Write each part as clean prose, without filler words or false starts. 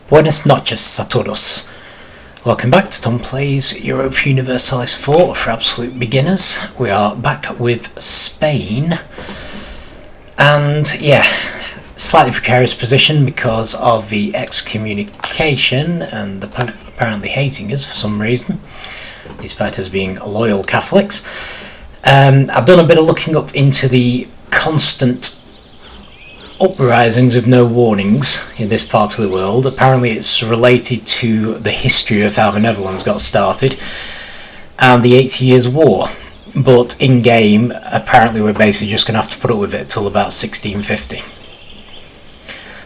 Buenas noches a todos. Welcome back to Tom Plays EUIV Universalis 4 for absolute beginners. We are back with Spain, and yeah, slightly precarious position because of the excommunication and the Pope apparently hating us for some reason, despite us being loyal Catholics. I've done a bit of looking up into the constant uprisings with no warnings in this part of the world. Apparently it's related to the history of how the Netherlands got started and the 80 Years' War, but in game apparently we're basically just going to have to put up with it till about 1650.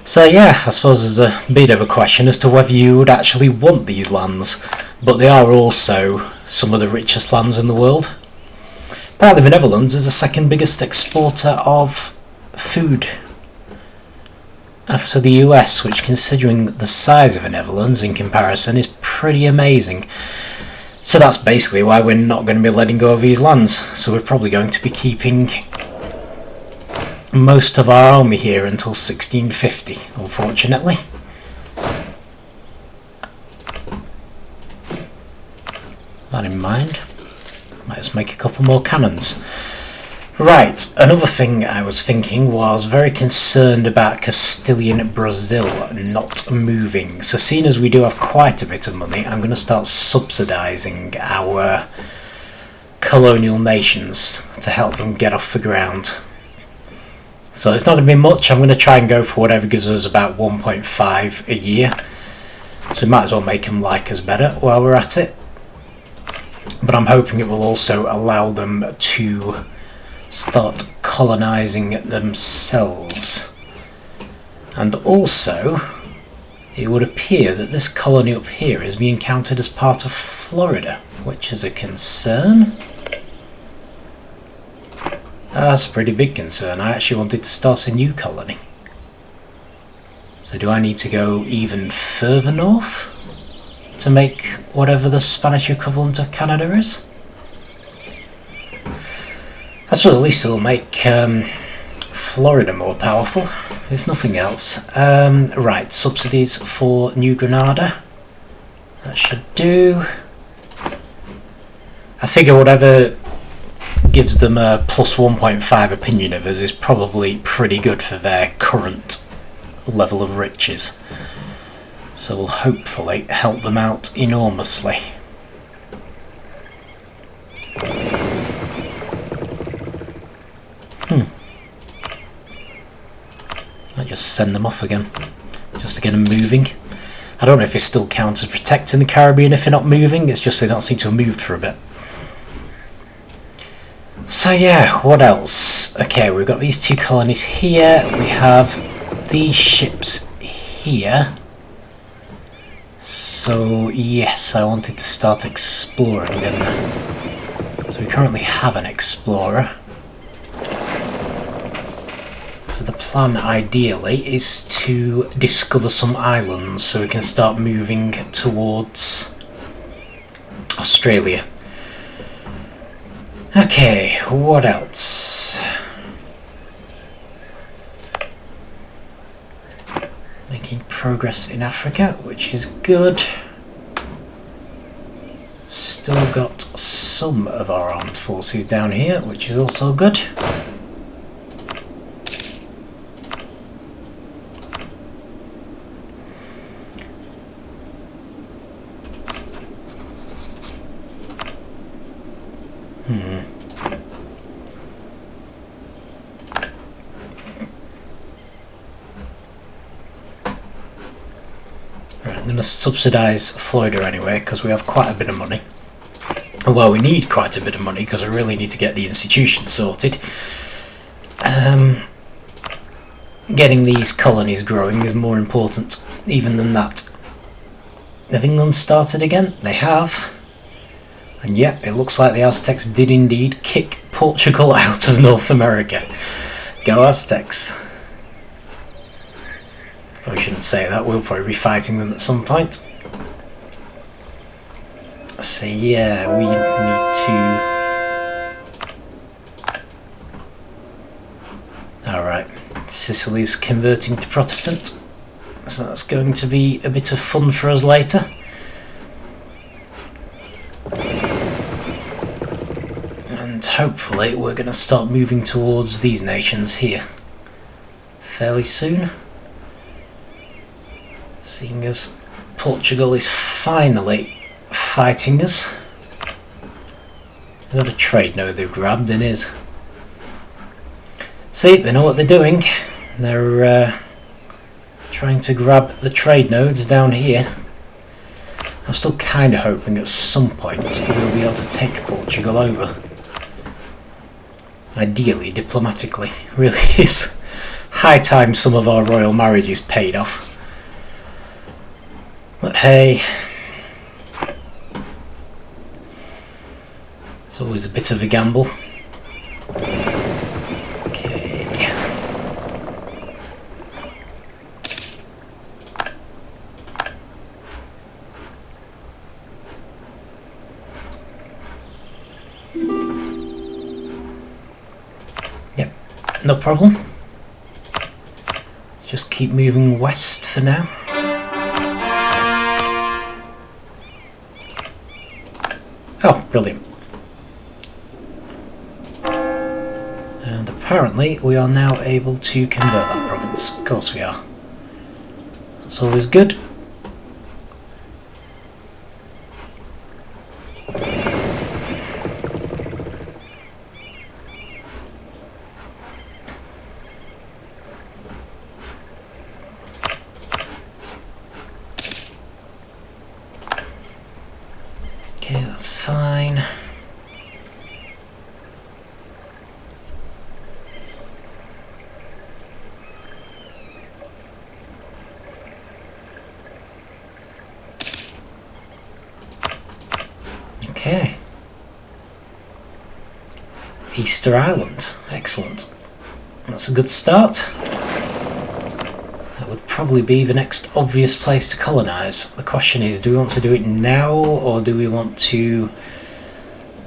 So yeah, I suppose there's a bit of a question as to whether you would actually want these lands, but they are also some of the richest lands in the world. Apparently the Netherlands is the second biggest exporter of food after the US, which, considering the size of the Netherlands in comparison, is pretty amazing. So that's basically why we're not going to be letting go of these lands. So we're probably going to be keeping most of our army here until 1650, unfortunately. That in mind, might just make a couple more cannons. Right, another thing I was thinking was very concerned about Castilian Brazil not moving. So seeing as we do have quite a bit of money, I'm going to start subsidising our colonial nations to help them get off the ground. So it's not going to be much. I'm going to try and go for whatever gives us about 1.5 a year. So we might as well make them like us better while we're at it. But I'm hoping it will also allow them to start colonising themselves. And also, it would appear that this colony up here is being counted as part of Florida, which is a concern. That's a pretty big concern. I actually wanted to start a new colony. So do I need to go even further north to make whatever the Spanish equivalent of Canada is? I suppose at least it'll make Florida more powerful, if nothing else. Right, subsidies for New Granada. That should do. I figure whatever gives them a plus 1.5 opinion of us is probably pretty good for their current level of riches. So we'll hopefully help them out enormously. I just send them off again, just to get them moving. I don't know if it still counts as protecting the Caribbean if they're not moving, it's just they don't seem to have moved for a bit. So yeah, what else? Okay, we've got these two colonies here, we have these ships here. So yes, I wanted to start exploring them. So we currently have an explorer. So the plan ideally is to discover some islands so we can start moving towards Australia. Okay, what else? Making progress in Africa, which is good. Still got some of our armed forces down here, which is also good. Right, I'm going to subsidise Florida anyway because we have quite a bit of money. Well, we need quite a bit of money because we really need to get the institutions sorted. Getting these colonies growing is more important even than that. Have England started again? They have. And yep, it looks like the Aztecs did indeed kick Portugal out of North America. Go Aztecs. Probably shouldn't say that, we'll probably be fighting them at some point. So yeah, we need to... Alright, Sicily's converting to Protestant. so that's going to be a bit of fun for us later. And hopefully we're going to start moving towards these nations here fairly soon, seeing as Portugal is finally fighting us. Is that a trade node they've grabbed? It is. See, they know what they're doing. They're trying to grab the trade nodes down here. I'm still kind of hoping at some point we'll be able to take Portugal over. Ideally, diplomatically. Really is high time some of our royal marriages paid off. But hey, it's always a bit of a gamble. Okay. Yep, no problem. Let's just keep moving west for now. Oh, brilliant. And apparently we are now able to convert that province. Of course we are. That's always good. Okay, that's fine. Okay. Easter Island. Excellent. That's a good start. That would probably be the next obvious place to colonise. The question is, do we want to do it now, or do we want to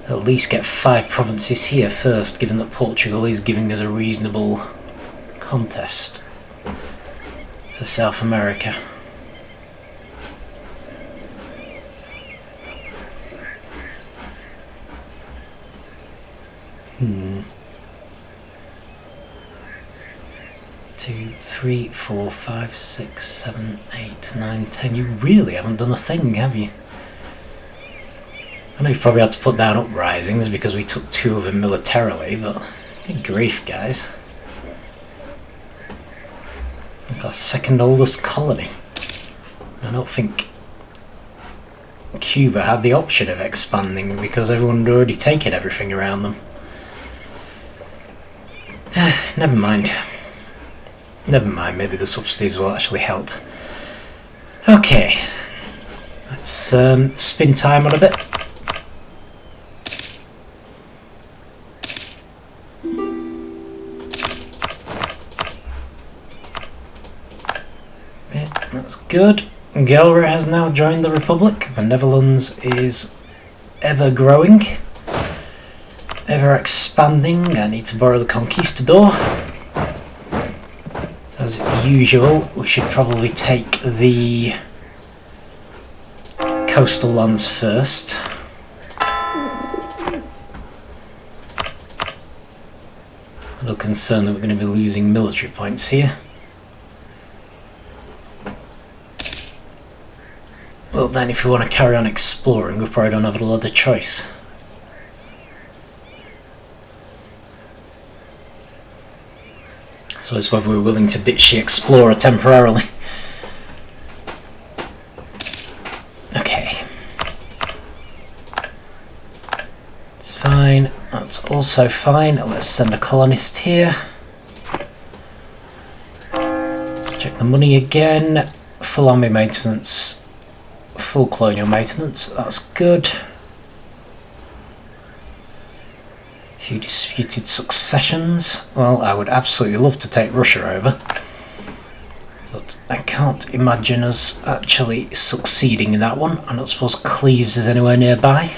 at least get 5 provinces here first, given that Portugal is giving us a reasonable contest for South America? Hmm. 2, 3, 4, 5, 6, 7, 8, 9, 10. You really haven't done a thing, have you? I know you've probably had to put down uprisings because we took 2 of them militarily, but good grief, guys. Like our second oldest colony. I don't think Cuba had the option of expanding because everyone had already taken everything around them. Never mind. Never mind, maybe the subsidies will actually help. Okay. Let's spin time on a bit. Yeah, that's good. Gelre has now joined the Republic. The Netherlands is ever growing, ever expanding. I need to borrow the Conquistador. So as usual, we should probably take the coastal lands first. A little concerned that we're going to be losing military points here. Well then, if we want to carry on exploring, we probably don't have a lot of choice. So it's whether we're willing to ditch the explorer temporarily. Okay. It's fine. That's also fine. Let's send a colonist here. Let's check the money again. Full army maintenance. Full colonial maintenance. That's good. Few disputed successions. Well, I would absolutely love to take Russia over, but I can't imagine us actually succeeding in that one. I don't suppose Cleves is anywhere nearby.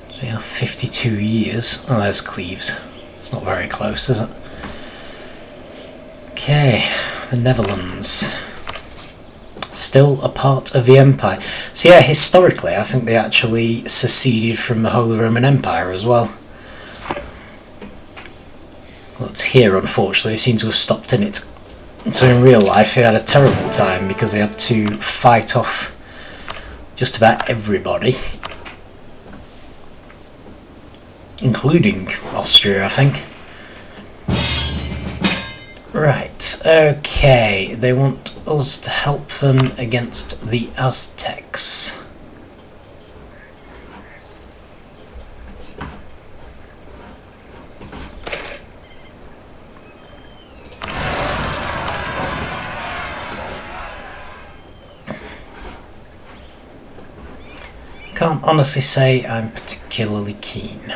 So yeah, 52 years. Oh, there's Cleves. It's not very close, is it? Okay, the Netherlands. Still a part of the Empire. So yeah, historically I think they actually seceded from the Holy Roman Empire as well. But here unfortunately seems to have stopped in it. So in real life they had a terrible time because they had to fight off just about everybody, including Austria, I think. Right, okay, they want us to help them against the Aztecs. Can't honestly say I'm particularly keen.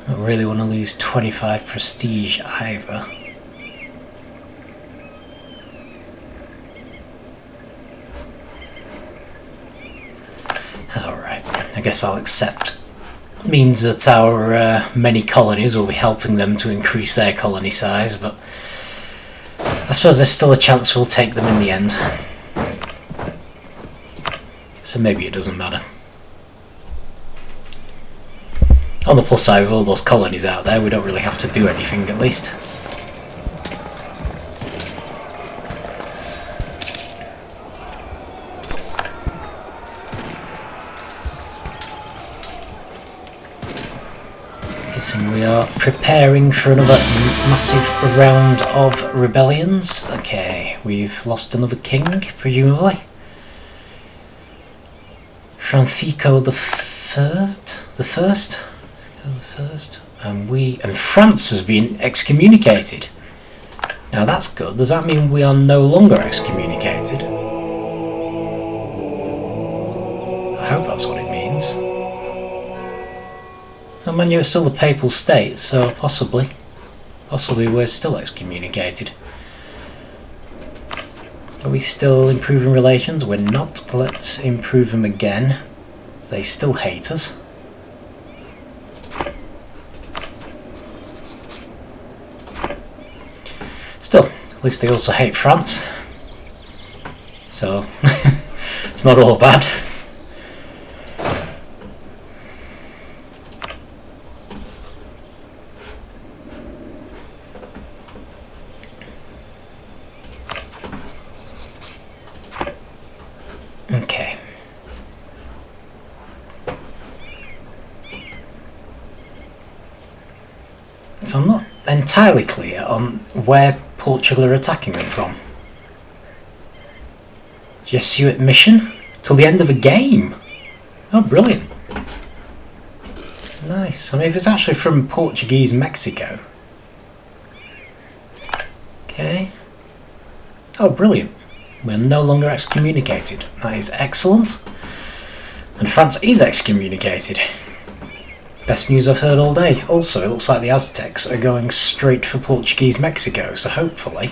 I don't really want to lose 25 prestige either. Alright, I guess I'll accept. Means that our many colonies will be helping them to increase their colony size, but I suppose there's still a chance we'll take them in the end. So maybe it doesn't matter. On the plus side, with all those colonies out there, we don't really have to do anything, at least. Guessing we are preparing for another massive round of rebellions. Okay, we've lost another king, presumably. Francisco the First, and France has been excommunicated. Now that's good. Does that mean we are no longer excommunicated? I hope that's what it means. And man, you're still the papal state, so possibly we're still excommunicated. Are we still improving relations? We're not. Let's improve them again. They still hate us. Still, at least they also hate France. So, it's not all bad. Okay. So I'm not entirely clear on where Portugal are attacking them from. Jesuit mission? Till the end of the game? Oh, brilliant. Nice. I mean, if it's actually from Portuguese Mexico. Okay. Oh, brilliant. We're no longer excommunicated. That is excellent. And France is excommunicated. Best news I've heard all day. Also, it looks like the Aztecs are going straight for Portuguese Mexico, so hopefully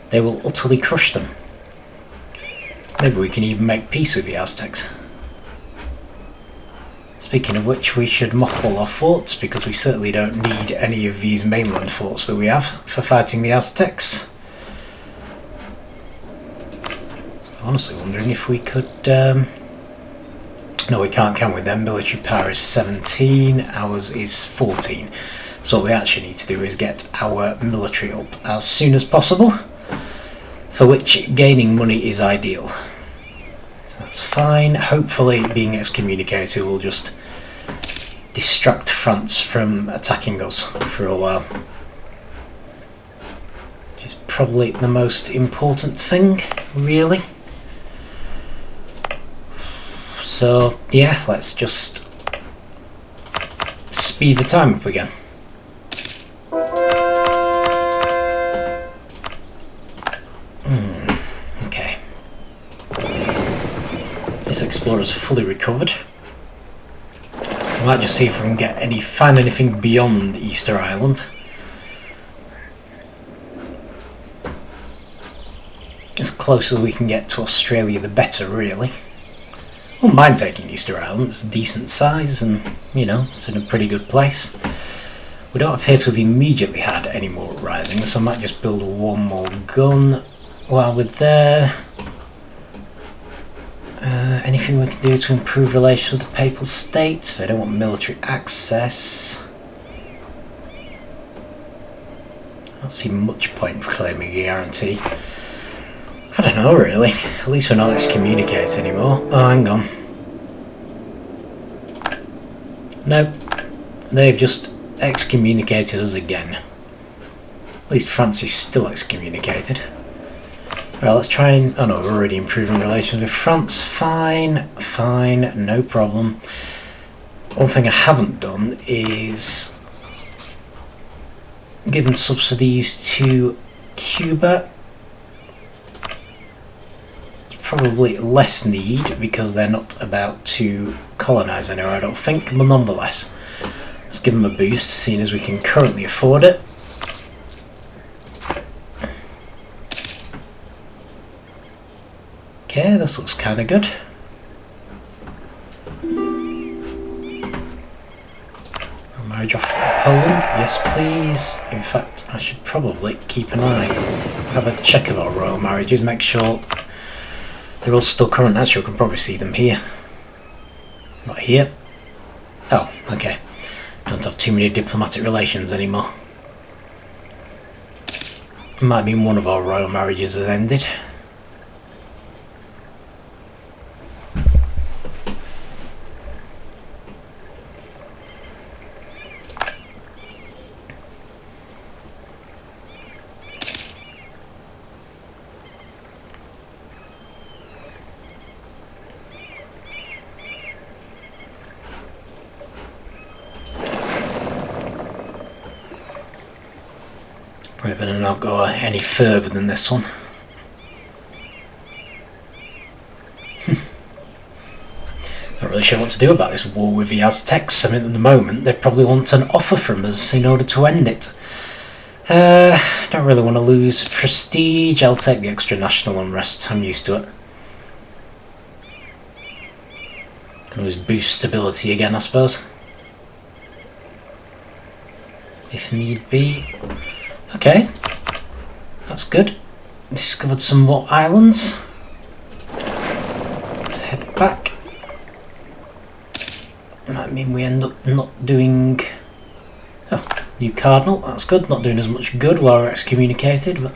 they will utterly crush them. Maybe we can even make peace with the Aztecs. Speaking of which, we should mothball our forts, because we certainly don't need any of these mainland forts that we have for fighting the Aztecs. Honestly wondering if we could... No, we can't, can we? Their military power is 17, ours is 14. So what we actually need to do is get our military up as soon as possible, for which gaining money is ideal. So that's fine. Hopefully being excommunicated will just distract France from attacking us for a while. Which is probably the most important thing, really. So yeah, let's just speed the time up again. Okay. This explorer's fully recovered. So I might just see if we can find anything beyond Easter Island. As close as we can get to Australia, the better, really. wouldn't mind taking Easter Island. It's a decent size and, you know, it's in a pretty good place. We don't appear to have immediately had any more risings, so I might just build one more gun while we're there. Anything we can do to improve relations with the Papal States? They don't want military access. I don't see much point in proclaiming a guarantee. I don't know really. At least we're not excommunicated anymore. Oh, hang on. Nope. They've just excommunicated us again. At least France is still excommunicated. Well, let's try and... oh no, we're already improving relations with France. Fine, fine, no problem. One thing I haven't done is given subsidies to Cuba. It's probably less need because they're not about to colonise anywhere, I don't think, but nonetheless, let's give them a boost, seeing as we can currently afford it. Okay, this looks kind of good. Marriage off Poland, yes please. In fact, I should probably keep an eye, have a check of our royal marriages, make sure they're all still current. Actually, we can probably see them here. Not here. Oh, okay. Don't have too many diplomatic relations anymore. It might mean one of our royal marriages has ended. We better not go any further than this one. Not really sure what to do about this war with the Aztecs. I mean, at the moment they probably want an offer from us in order to end it. Don't really want to lose prestige. I'll take the extra national unrest. I'm used to it. Can always boost stability again, I suppose, if need be. Okay, that's good. Discovered some more islands. Let's head back. Might mean we end up not doing... oh, new cardinal, that's good. Not doing as much good while we're excommunicated, but...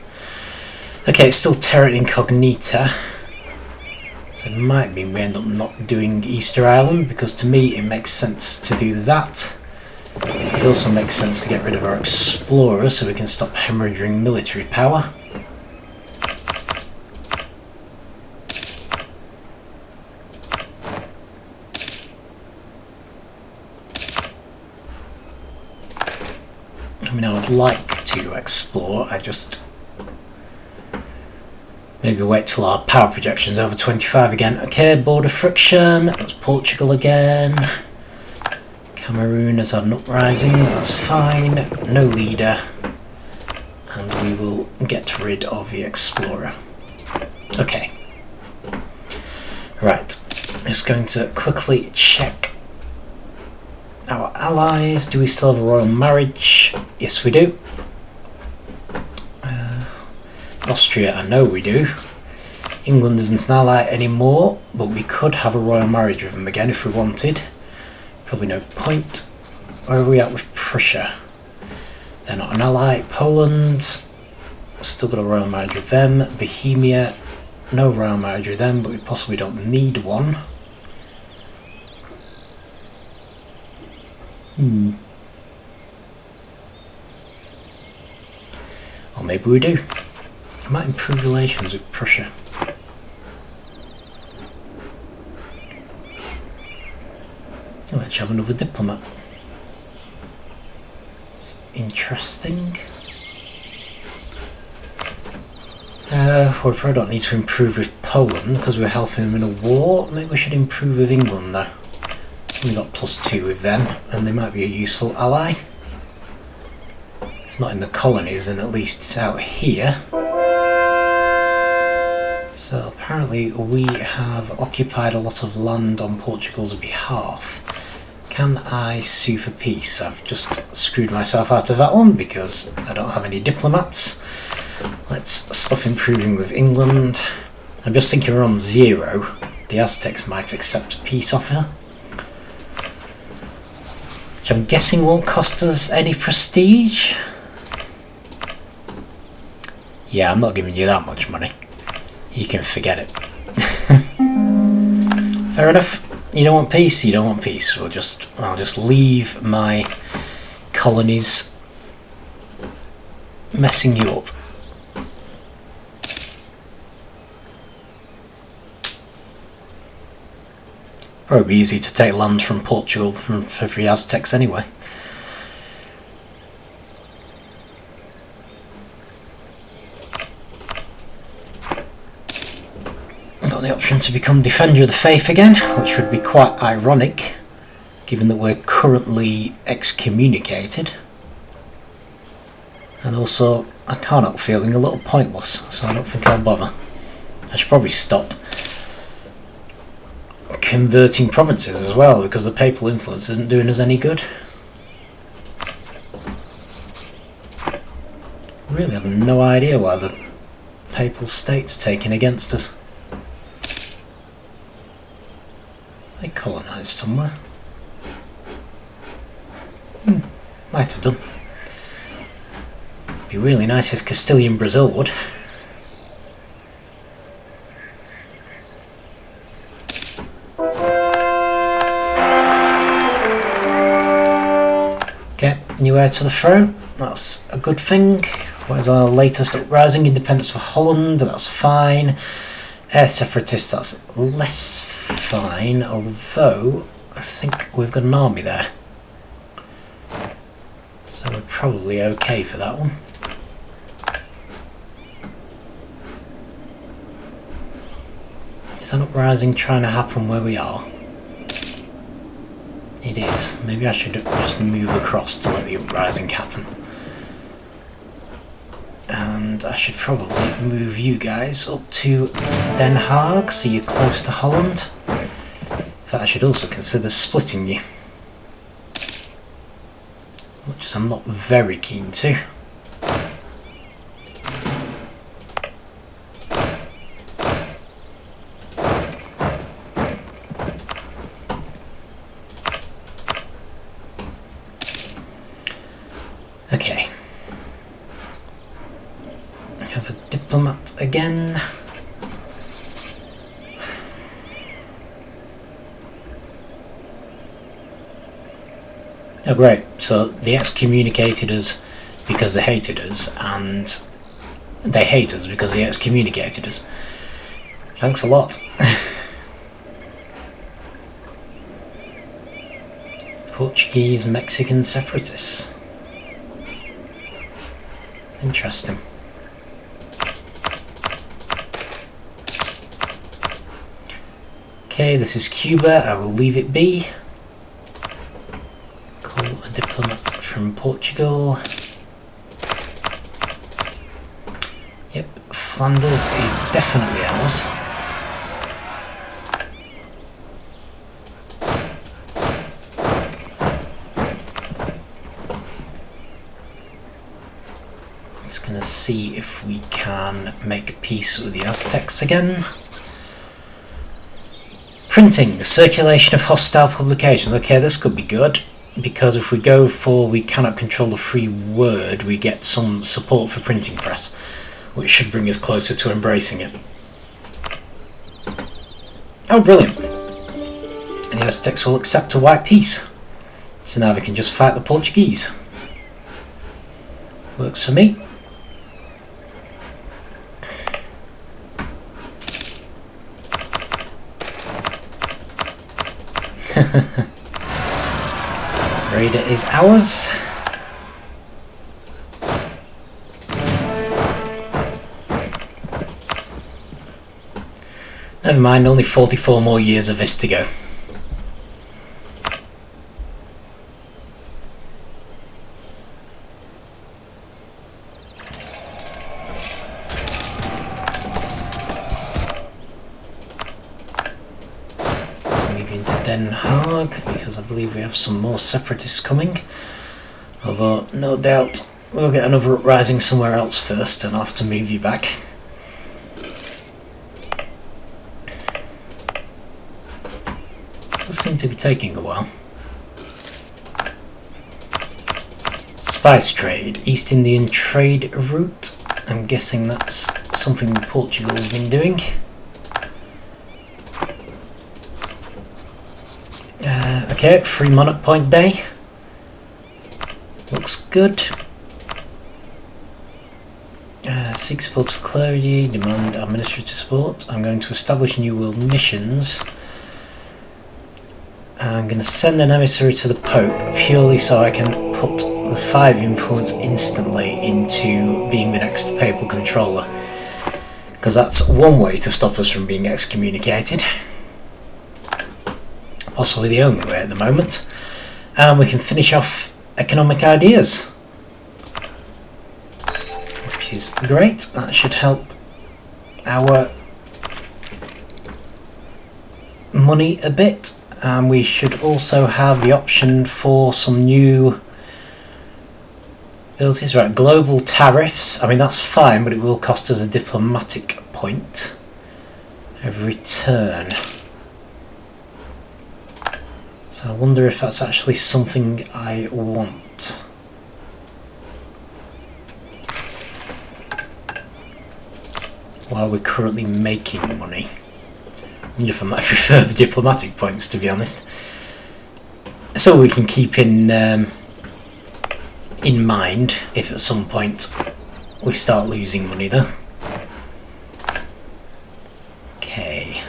okay, it's still terra incognita. So it might mean we end up not doing Easter Island, because to me it makes sense to do that. It also makes sense to get rid of our explorer so we can stop hemorrhaging military power. I mean, I would like to explore, I just... maybe wait till our power projection's over 25 again. Okay, border friction, that's Portugal again. Cameroon has had an uprising, that's fine, no leader, and we will get rid of the explorer. Okay. Right, I'm just going to quickly check our allies. Do we still have a royal marriage? Yes we do. Austria, I know we do. England isn't an ally anymore, but we could have a royal marriage with them again if we wanted. Probably no point. Where are we at with Prussia? They're not an ally. Poland, still got a royal marriage with them. Bohemia, no royal marriage with them, but we possibly don't need one. Or maybe we do. I might improve relations with Prussia. Oh, let's have another diplomat. It's interesting. We probably don't need to improve with Poland because we're helping them in a war. Maybe we should improve with England though. We got +2 with them, and they might be a useful ally. If not in the colonies, then at least out here. So apparently we have occupied a lot of land on Portugal's behalf. Can I sue for peace? I've just screwed myself out of that one because I don't have any diplomats. Let's stop improving with England. I'm just thinking we're on 0. The Aztecs might accept a peace offer, which I'm guessing won't cost us any prestige. Yeah, I'm not giving you that much money. You can forget it. Fair enough. You don't want peace, you don't want peace. I'll just leave my colonies messing you up. Probably easy to take land from Portugal for the Aztecs anyway. Got the option to become Defender of the Faith again, which would be quite ironic, given that we're currently excommunicated. And also, I can't help feeling a little pointless, so I don't think I'll bother. I should probably stop converting provinces as well, because the papal influence isn't doing us any good. Really have no idea why the papal state's taken against us. They colonised somewhere. Might have done. Be really nice if Castilian Brazil would. Okay, new heir to the throne. That's a good thing. What is our latest uprising? Independence for Holland. That's fine. Heir separatist. That's less fine. Although I think we've got an army there, so we're probably okay for that one. Is an uprising trying to happen where we are? It is. Maybe I should just move across to let the uprising happen. And I should probably move you guys up to Den Haag, so you're close to Holland. In fact, I should also consider splitting you, which I'm not very keen to. Okay. I have a diplomat again. Oh great, so they excommunicated us because they hated us, and they hate us because they excommunicated us. Thanks a lot. Portuguese Mexican separatists. Interesting. Okay, this is Cuba. I will leave it be. Call a diplomat from Portugal. Yep, Flanders is definitely ours. Just gonna see if we can make peace with the Aztecs again. Printing, circulation of hostile publications. Okay, this could be good, because if we go for we cannot control the free word, we get some support for printing press, which should bring us closer to embracing it. Oh, brilliant. The Aztecs will accept a white peace. So now we can just fight the Portuguese. Works for me. Raider is ours. Never mind, only 44 more years of this to go. Den Haag, because I believe we have some more separatists coming. Although, no doubt, we'll get another uprising somewhere else first and I'll have to move you back. Does seem to be taking a while. Spice trade, East Indian trade route. I'm guessing that's something Portugal has been doing. Okay, free monarch point day. Looks good. Seek support of clergy, demand administrative support. I'm going to establish new world missions. I'm going to send an emissary to the Pope purely so I can put the 5 influence instantly into being the next papal controller. Because that's one way to stop us from being excommunicated. Possibly the only way at the moment. And we can finish off economic ideas. Which is great. That should help our money a bit. And we should also have the option for some new abilities. Right, global tariffs. I mean, that's fine, but it will cost us a diplomatic point every turn. So I wonder if that's actually something I want. While we're currently making money. I wonder if I might prefer the diplomatic points, to be honest. So we can keep in mind if at some point we start losing money though. Okay.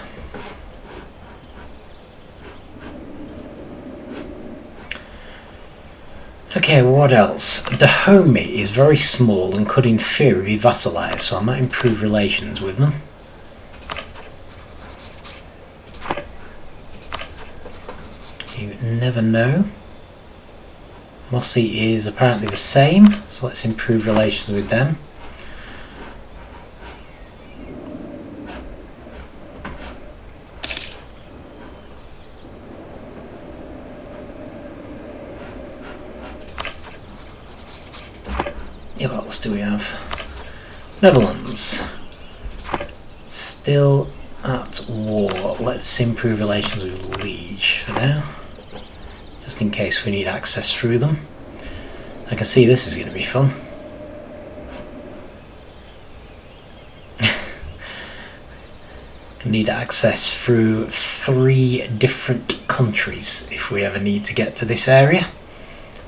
Okay, what else? Dahomey is very small and could in theory be vassalised, so I might improve relations with them. You never know. Mossy is apparently the same, so let's improve relations with them. Who else do we have? Netherlands. Still at war. Let's improve relations with Liege for now. Just in case we need access through them. I can see this is going to be fun. Need access through 3 different countries if we ever need to get to this area.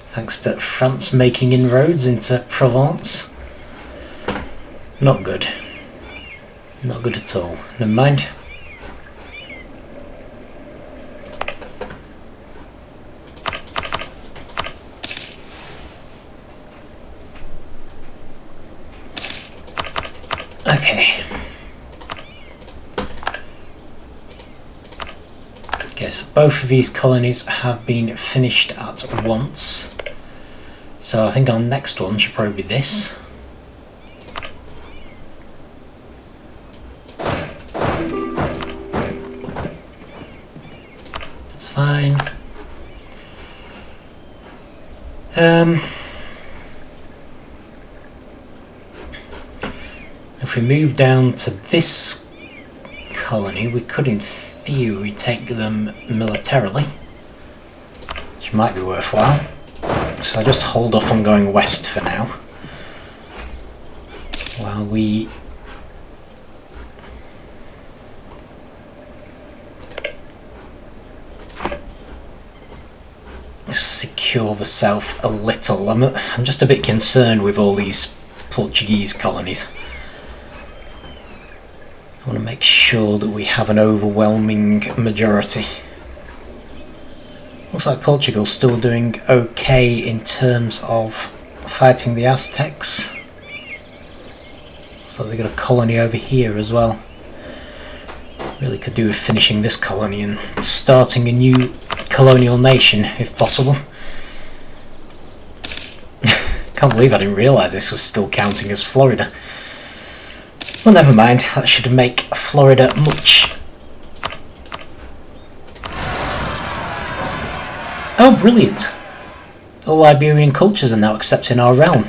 Thanks to France making inroads into Provence. Not good. Not good at all. Never mind. Okay. Okay, so both of these colonies have been finished at once. So I think our next one should probably be this. That's fine. If we move down to this colony, we could in theory take them militarily, which might be worthwhile. So I just hold off on going west for now, while we secure the south a little. I'm just a bit concerned with all these Portuguese colonies. I want to make sure that we have an overwhelming majority. Looks like Portugal's still doing okay in terms of fighting the Aztecs. So they've got a colony over here as well. Really could do with finishing this colony and starting a new colonial nation if possible. Can't believe I didn't realise this was still counting as Florida. Well, never mind, that should make Florida much Oh, brilliant. All Iberian cultures are now accepted in our realm.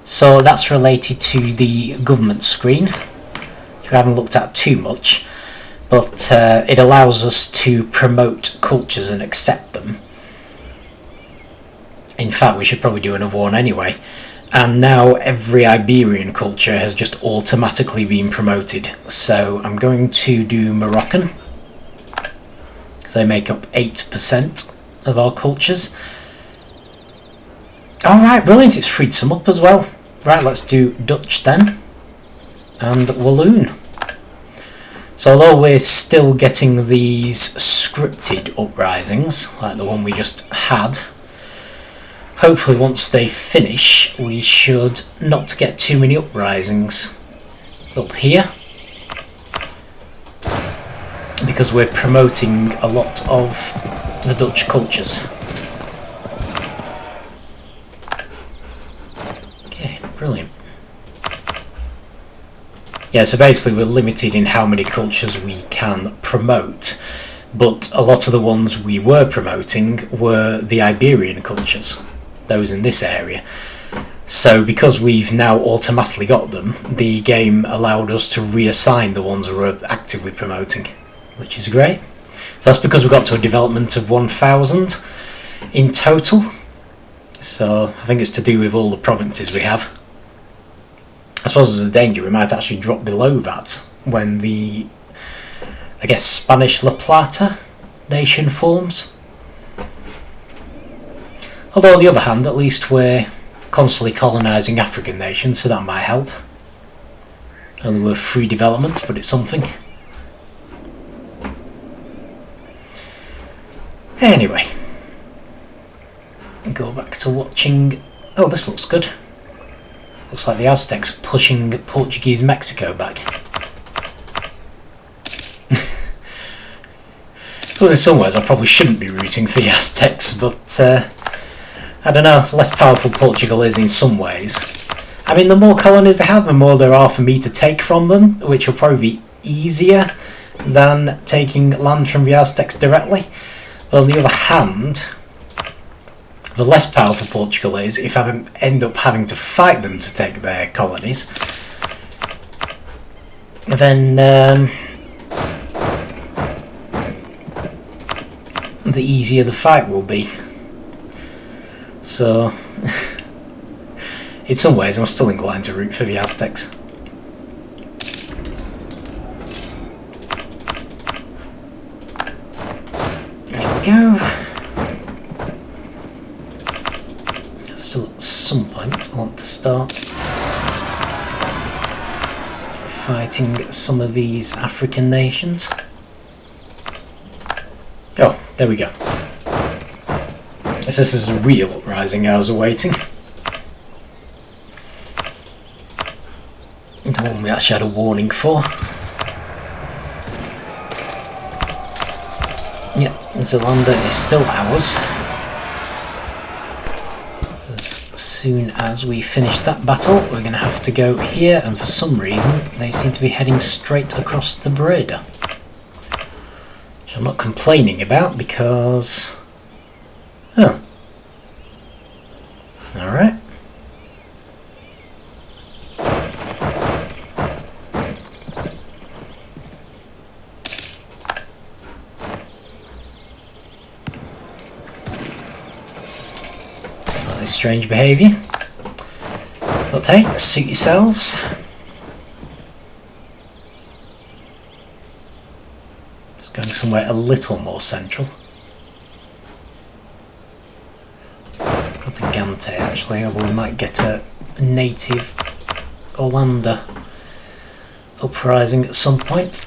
So that's related to the government screen, which we haven't looked at too much, but it allows us to promote cultures and accept them. In fact, we should probably do another one anyway. And now every Iberian culture has just automatically been promoted. So I'm going to do Moroccan, because they make up 8% of our cultures. Alright, brilliant, it's freed some up as well. Right, let's do Dutch then, and Walloon. So although we're still getting these scripted uprisings, like the one we just had, hopefully once they finish we should not get too many uprisings up here, because we're promoting a lot of the Dutch cultures. Brilliant. Yeah, so basically we're limited in how many cultures we can promote, but a lot of the ones we were promoting were the Iberian cultures, those in this area. So because we've now automatically got them, the game allowed us to reassign the ones we're actively promoting, which is great. So that's because we got to a development of 1,000 in total. So I think it's to do with all the provinces we have. I suppose there's a danger we might actually drop below that when the, I guess, Spanish La Plata nation forms. Although on the other hand, at least we're constantly colonising African nations, so that might help. Only we're free development, but it's something. Anyway, go back to watching. Oh, this looks good. Looks like the Aztecs pushing Portuguese Mexico back. Well, in some ways I probably shouldn't be rooting for the Aztecs, but I don't know, less powerful Portugal is in some ways. I mean, the more colonies they have, the more there are for me to take from them, which will probably be easier than taking land from the Aztecs directly. But on the other hand, the less powerful Portugal is, if I end up having to fight them to take their colonies, then the easier the fight will be. So, in some ways I'm still inclined to root for the Aztecs. There we go. Still at some point I want to start fighting some of these African nations. Oh, there we go. This is a real uprising I was awaiting. The one we actually had a warning for. Yep, Zelanda is still ours. As soon as we finish that battle, we're going to have to go here, and for some reason they seem to be heading straight across the border, which I'm not complaining about because... oh. Alright. Slightly strange behaviour. But hey, suit yourselves. Just going somewhere a little more central. Go to Gante actually, or we might get a native Hollander uprising at some point.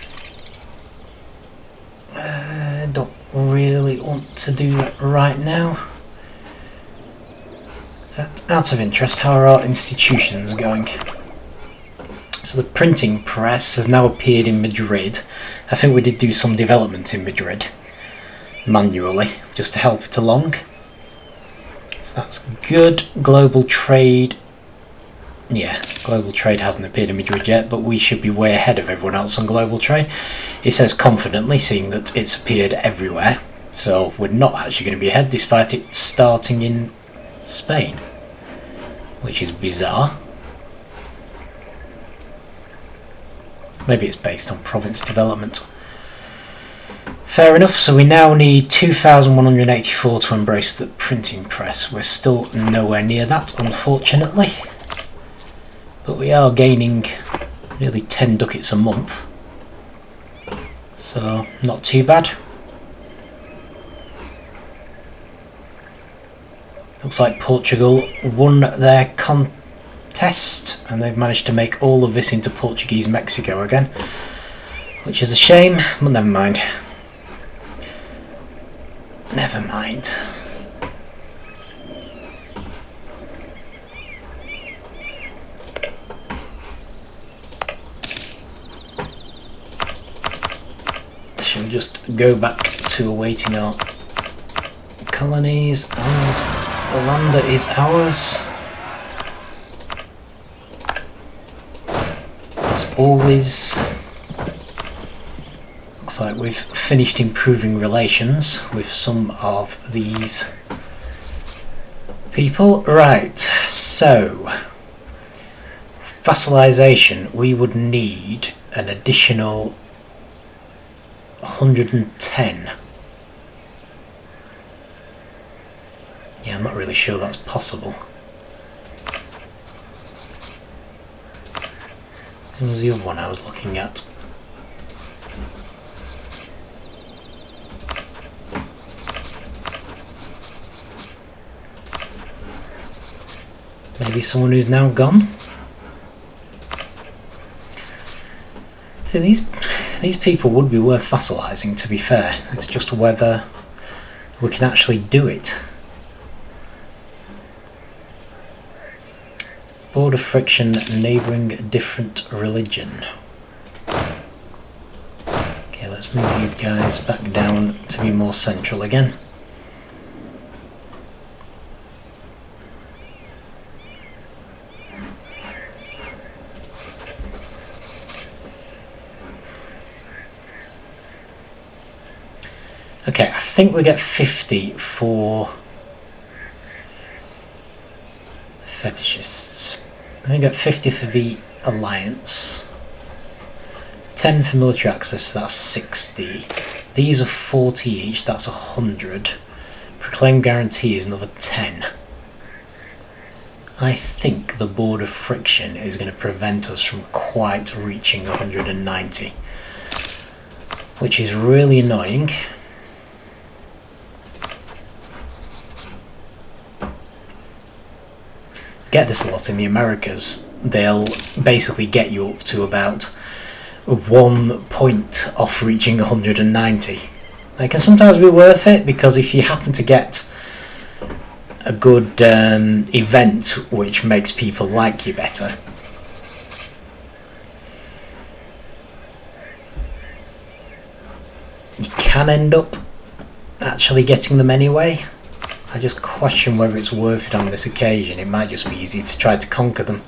Don't really want to do that right now. Out of interest, how are our institutions going? So the printing press has now appeared in Madrid. I think we did do some development in Madrid manually just to help it along. So that's good. Global trade. Yeah, global trade hasn't appeared in Madrid yet, but we should be way ahead of everyone else on global trade. It says confidently, seeing that it's appeared everywhere. So we're not actually going to be ahead despite it starting in Spain, which is bizarre. Maybe it's based on province development. Fair enough, so we now need 2,184 to embrace the printing press. We're still nowhere near that, unfortunately. But we are gaining nearly 10 ducats a month. So, not too bad. Looks like Portugal won their contest and they've managed to make all of this into Portuguese Mexico again, which is a shame, but never mind. Never mind. Shall just go back to awaiting our colonies, and the land that is ours. As always, looks like we've finished improving relations with some of these people. Right, so vassalization, we would need an additional 110. Yeah, I'm not really sure that's possible. What was the other one I was looking at? Maybe someone who's now gone? See, these people would be worth vassalising, to be fair. It's just whether we can actually do it. Border friction, neighbouring different religion. Okay, let's move you guys back down to be more central again. Okay, I think we get 50 for fetishists. I think we get 50 for the alliance. 10 for military access, that's 60. These are 40 each, that's 100. Proclaim guarantee is another 10. I think the border friction is going to prevent us from quite reaching 190. Which is really annoying. Get this a lot in the Americas. They'll basically get you up to about 1 point off reaching 190. It can sometimes be worth it, because if you happen to get a good event which makes people like you better, you can end up actually getting them anyway. I just question whether it's worth it on this occasion. It might just be easy to try to conquer them.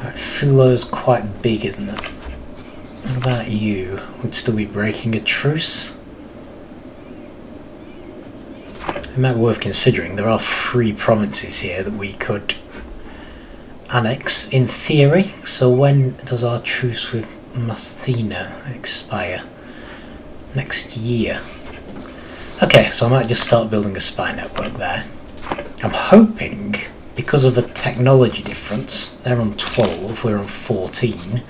Right, Fulo's quite big, isn't it? What about you? Would still be breaking a truce? It might be worth considering. There are 3 provinces here that we could annex, in theory. So when does our truce with Masthina expire? Next year. Okay, so I might just start building a spy network there. I'm hoping, because of a technology difference, they're on 12, we're on 14.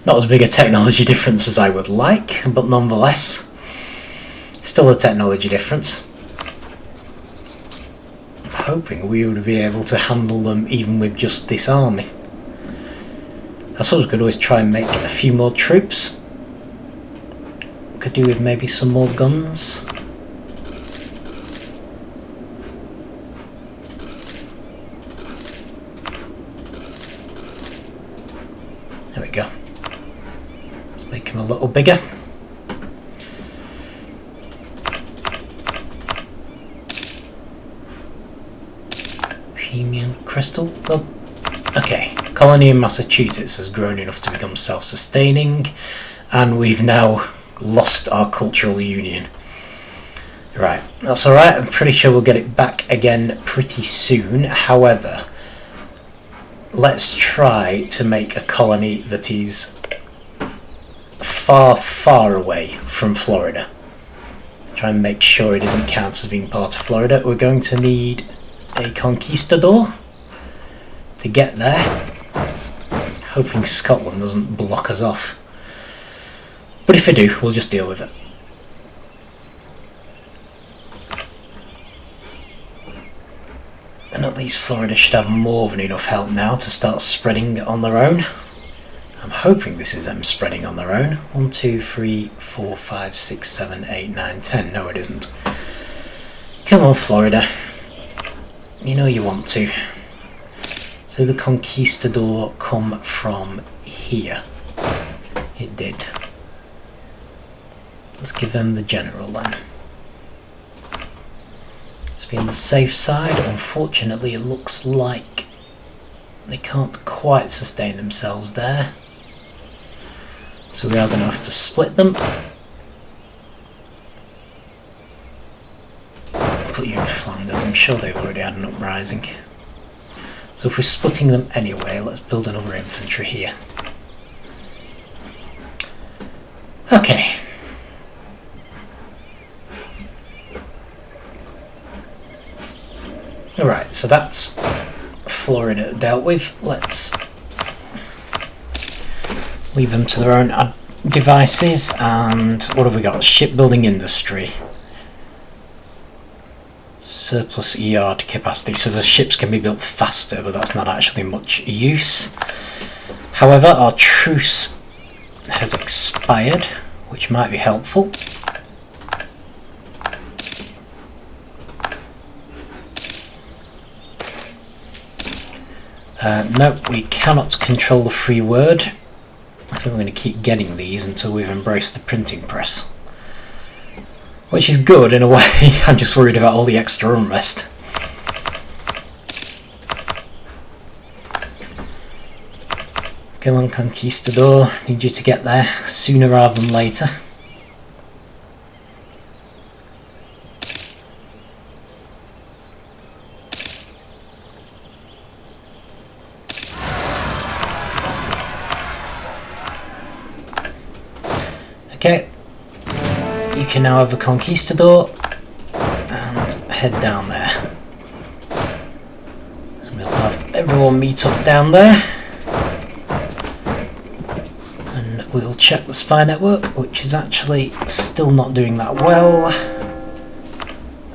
Not as big a technology difference as I would like, but nonetheless, still a technology difference. I'm hoping we would be able to handle them even with just this army. I suppose we could always try and make a few more troops. Could do with maybe some more guns. There we go. Let's make him a little bigger. Bohemian crystal. Oh, okay. Colony in Massachusetts has grown enough to become self-sustaining, and we've now lost our cultural union. Right, that's alright, I'm pretty sure we'll get it back again pretty soon. However, let's try to make a colony that is far, far away from Florida. Let's try and make sure it doesn't count as being part of Florida. We're going to need a conquistador to get there, hoping Scotland doesn't block us off. But if they do, we'll just deal with it. And at least Florida should have more than enough help now to start spreading on their own. I'm hoping this is them spreading on their own. 1, 2, 3, 4, 5, 6, 7, 8, 9, 10. No, it isn't. Come on, Florida. You know you want to. So the conquistador come from here. It did. Let's give them the general then. Let's be on the safe side. Unfortunately, it looks like they can't quite sustain themselves there. So we are going to have to split them. Put you in Flanders. I'm sure they've already had an uprising. So if we're splitting them anyway, let's build another infantry here. Okay. Alright, so that's Florida dealt with. Let's leave them to their own devices. And what have we got? Shipbuilding industry. Surplus yard capacity. So the ships can be built faster, but that's not actually much use. However, our truce has expired, which might be helpful. No, we cannot control the free word. I think we're going to keep getting these until we've embraced the printing press. Which is good in a way. I'm just worried about all the extra unrest. Come on, Conquistador. Need you to get there sooner rather than later. Okay, you can now have a conquistador and head down there. And we'll have everyone meet up down there. And we'll check the spy network, which is actually still not doing that well.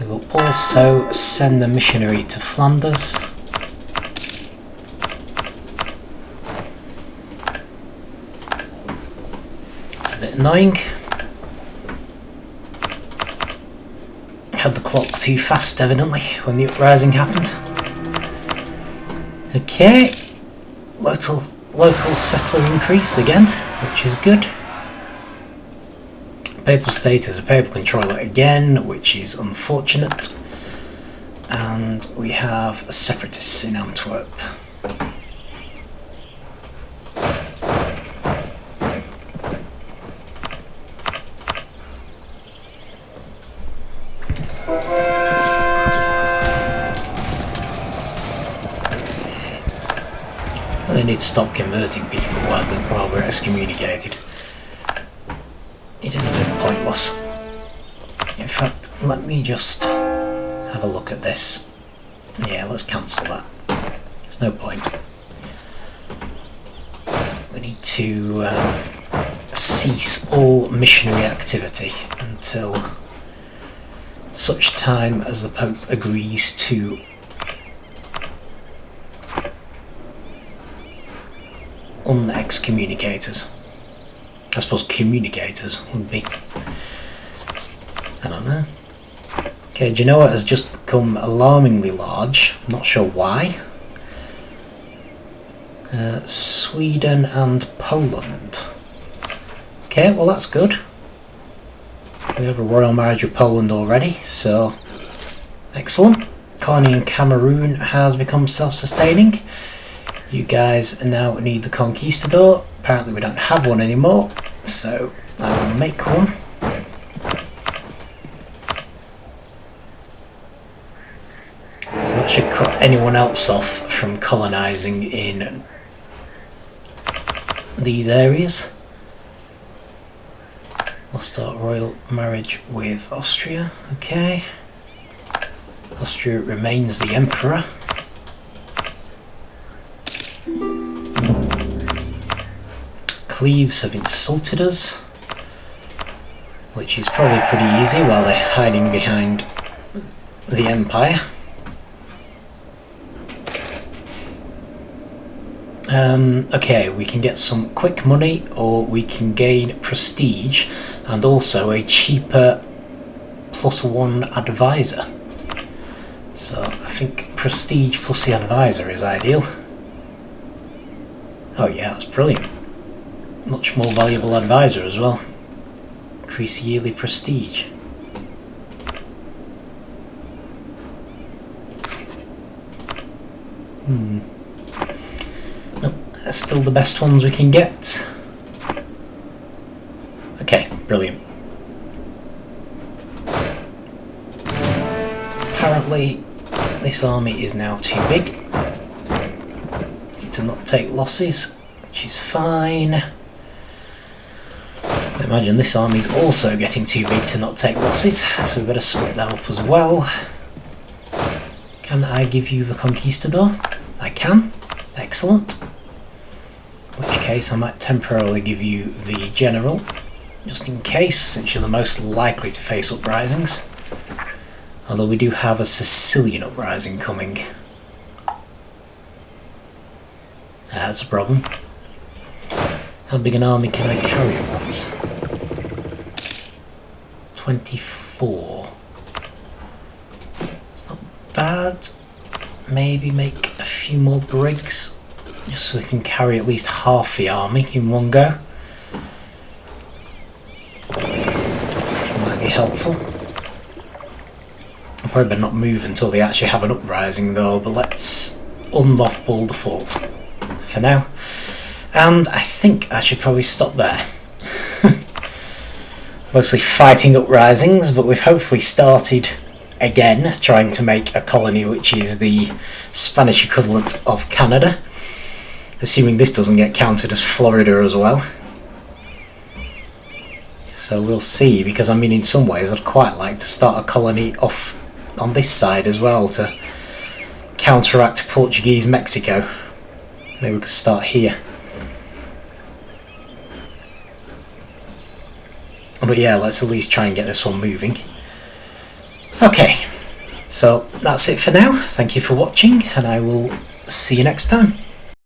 We will also send a missionary to Flanders. Annoying. Had the clock too fast evidently when the uprising happened. Okay, local settler increase again, which is good. Papal state is a papal controller again, which is unfortunate. And we have separatists in Antwerp. They need to stop converting people while we're excommunicated. It is a bit pointless. In fact, let me just have a look at this. Yeah, let's cancel that. There's no point. We need to cease all missionary activity until such time as the Pope agrees to excommunicators. I suppose communicators would be. I don't know. Okay, Genoa has just become alarmingly large. I'm not sure why. Sweden and Poland. Okay, well that's good. We have a royal marriage with Poland already, so excellent. Colony in Cameroon has become self-sustaining. You guys now need the conquistador. Apparently we don't have one anymore, so I will make one. So that should cut anyone else off from colonising in these areas. We'll start royal marriage with Austria, okay. Austria remains the emperor. Cleves have insulted us, which is probably pretty easy while they're hiding behind the empire. Okay, we can get some quick money, or we can gain prestige and also a cheaper +1 advisor. So I think prestige plus the advisor is ideal. Oh yeah, that's brilliant. Much more valuable advisor as well. Increase yearly prestige. Nope, that's still the best ones we can get. Okay, brilliant. Apparently this army is now too big to not take losses, which is fine. I imagine this army is also getting too big to not take losses, so we better split that up as well. Can I give you the Conquistador? I can. Excellent. In which case I might temporarily give you the General, just in case, since you're the most likely to face uprisings. Although we do have a Sicilian uprising coming. That's a problem. How big an army can I carry at once? 24. It's not bad. Maybe make a few more brigs, just so we can carry at least half the army in one go. Might be helpful. I'll probably better not move until they actually have an uprising though, but let's unmothball the fort for now. And I think I should probably stop there. Mostly fighting uprisings, but we've hopefully started again trying to make a colony which is the Spanish equivalent of Canada, assuming this doesn't get counted as Florida as well. So we'll see, because I mean in some ways I'd quite like to start a colony off on this side as well to counteract Portuguese Mexico. Maybe we could start here. But yeah, let's at least try and get this one moving. Okay, so that's it for now. Thank you for watching, and I will see you next time.